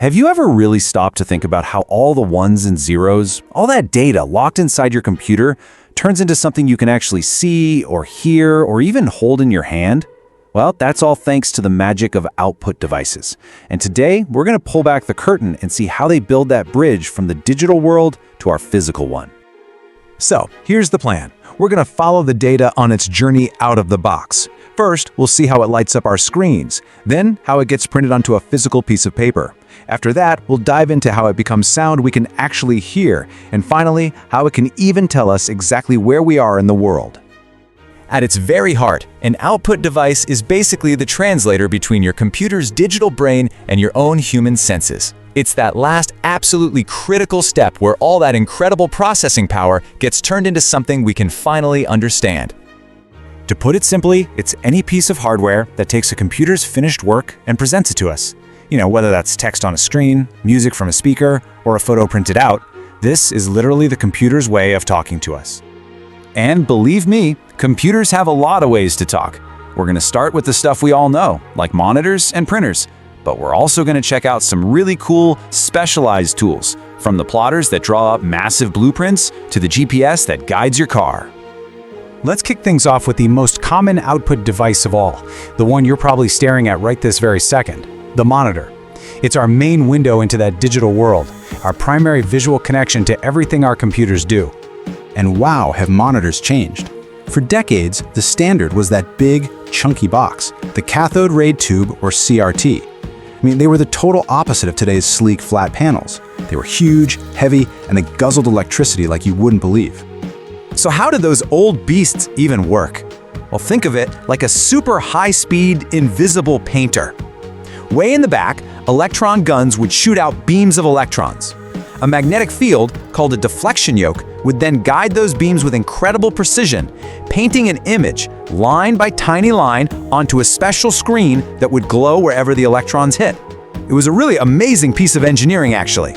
Have you ever really stopped to think about how all the ones and zeros, all that data locked inside your computer, turns into something you can actually see or hear or even hold in your hand? Well, that's all thanks to the magic of output devices. And today, we're going to pull back the curtain and see how they build that bridge from the digital world to our physical one. So, here's the plan. We're going to follow the data on its journey out of the box. First, we'll see how it lights up our screens, then how it gets printed onto a physical piece of paper. After that, we'll dive into how it becomes sound we can actually hear, and finally, how it can even tell us exactly where we are in the world. At its very heart, an output device is basically the translator between your computer's digital brain and your own human senses. It's that last absolutely critical step where all that incredible processing power gets turned into something we can finally understand. To put it simply, it's any piece of hardware that takes a computer's finished work and presents it to us. Whether that's text on a screen, music from a speaker, or a photo printed out, this is literally the computer's way of talking to us. And believe me, computers have a lot of ways to talk. We're going to start with the stuff we all know, like monitors and printers, but we're also going to check out some really cool, specialized tools, from the plotters that draw up massive blueprints to the GPS that guides your car. Let's kick things off with the most common output device of all, the one you're probably staring at right this very second, the monitor. It's our main window into that digital world, our primary visual connection to everything our computers do. And wow, have monitors changed. For decades, the standard was that big, chunky box, the cathode ray tube, or CRT. They were the total opposite of today's sleek, flat panels. They were huge, heavy, and they guzzled electricity like you wouldn't believe. So how did those old beasts even work? Well, think of it like a super high-speed, invisible painter. Way in the back, electron guns would shoot out beams of electrons. A magnetic field, called a deflection yoke, would then guide those beams with incredible precision, painting an image, line by tiny line, onto a special screen that would glow wherever the electrons hit. It was a really amazing piece of engineering, actually.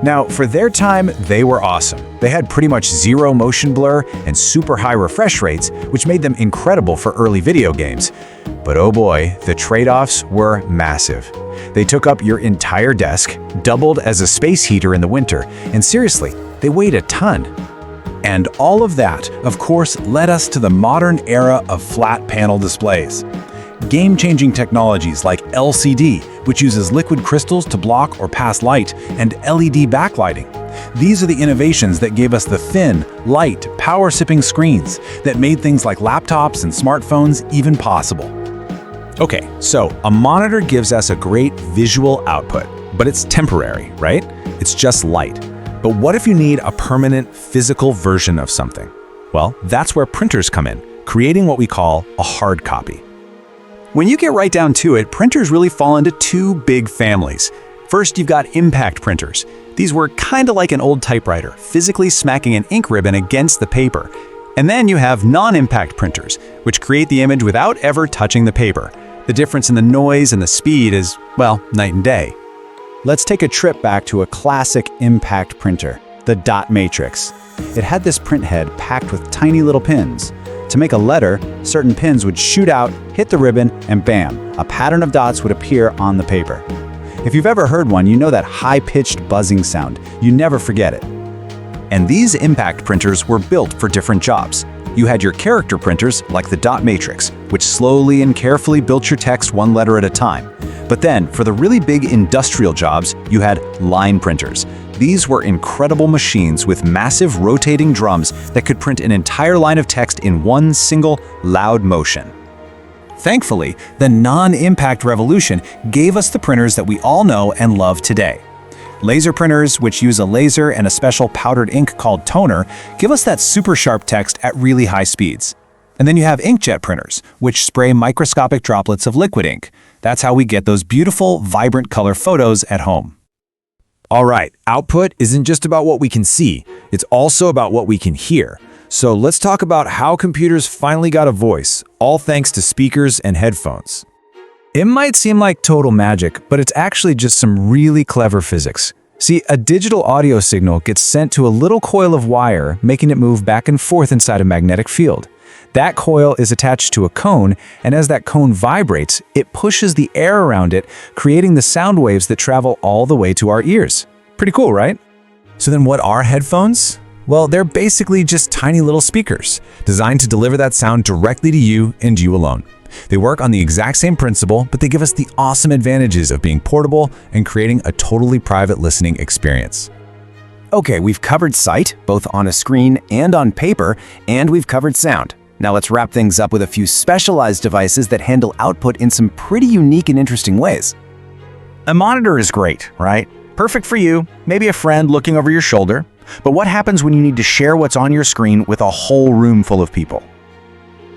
Now, for their time, they were awesome. They had pretty much zero motion blur and super high refresh rates, which made them incredible for early video games. But oh boy, the trade-offs were massive. They took up your entire desk, doubled as a space heater in the winter, and seriously, they weighed a ton. And all of that, of course, led us to the modern era of flat panel displays. Game-changing technologies like LCD, which uses liquid crystals to block or pass light, and LED backlighting. These are the innovations that gave us the thin, light, power-sipping screens that made things like laptops and smartphones even possible. Okay, so a monitor gives us a great visual output, but it's temporary, right? It's just light. But what if you need a permanent physical version of something? Well, that's where printers come in, creating what we call a hard copy. When you get right down to it, printers really fall into two big families. First, you've got impact printers. These were kind of like an old typewriter, physically smacking an ink ribbon against the paper. And then you have non-impact printers, which create the image without ever touching the paper. The difference in the noise and the speed is, well, night and day. Let's take a trip back to a classic impact printer, the dot matrix. It had this print head packed with tiny little pins. To make a letter, certain pins would shoot out, hit the ribbon, and bam, a pattern of dots would appear on the paper. If you've ever heard one, you know that high-pitched buzzing sound. You never forget it. And these impact printers were built for different jobs. You had your character printers, like the dot matrix, which slowly and carefully built your text one letter at a time. But then, for the really big industrial jobs, you had line printers. These were incredible machines with massive rotating drums that could print an entire line of text in one single, loud motion. Thankfully, the non-impact revolution gave us the printers that we all know and love today. Laser printers, which use a laser and a special powdered ink called toner, give us that super sharp text at really high speeds. And then you have inkjet printers, which spray microscopic droplets of liquid ink. That's how we get those beautiful, vibrant color photos at home. All right, output isn't just about what we can see, it's also about what we can hear. So let's talk about how computers finally got a voice, all thanks to speakers and headphones. It might seem like total magic, but it's actually just some really clever physics. See, a digital audio signal gets sent to a little coil of wire, making it move back and forth inside a magnetic field. That coil is attached to a cone, and as that cone vibrates, it pushes the air around it, creating the sound waves that travel all the way to our ears. Pretty cool, right? So then what are headphones? Well, they're basically just tiny little speakers, designed to deliver that sound directly to you and you alone. They work on the exact same principle, but they give us the awesome advantages of being portable and creating a totally private listening experience. Okay, we've covered sight, both on a screen and on paper, and we've covered sound. Now let's wrap things up with a few specialized devices that handle output in some pretty unique and interesting ways. A monitor is great, right? Perfect for you, maybe a friend looking over your shoulder. But what happens when you need to share what's on your screen with a whole room full of people?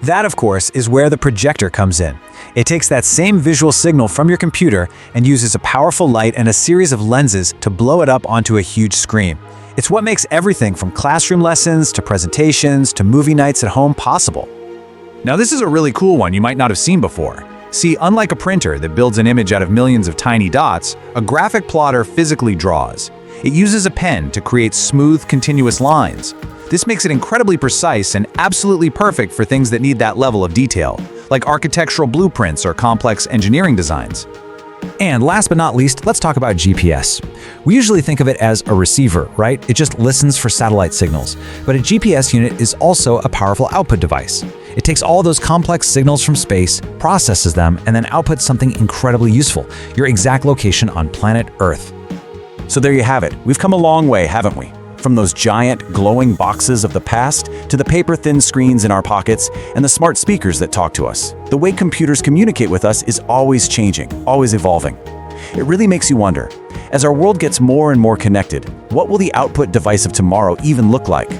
That, of course, is where the projector comes in. It takes that same visual signal from your computer and uses a powerful light and a series of lenses to blow it up onto a huge screen. It's what makes everything from classroom lessons to presentations to movie nights at home possible. Now this is a really cool one you might not have seen before. See, unlike a printer that builds an image out of millions of tiny dots, a graphic plotter physically draws. It uses a pen to create smooth, continuous lines. This makes it incredibly precise and absolutely perfect for things that need that level of detail, like architectural blueprints or complex engineering designs. And last but not least, let's talk about GPS. We usually think of it as a receiver, right? It just listens for satellite signals. But a GPS unit is also a powerful output device. It takes all those complex signals from space, processes them, and then outputs something incredibly useful, your exact location on planet Earth. So there you have it. We've come a long way, haven't we? From those giant, glowing boxes of the past to the paper-thin screens in our pockets and the smart speakers that talk to us. The way computers communicate with us is always changing, always evolving. It really makes you wonder, as our world gets more and more connected, what will the output device of tomorrow even look like?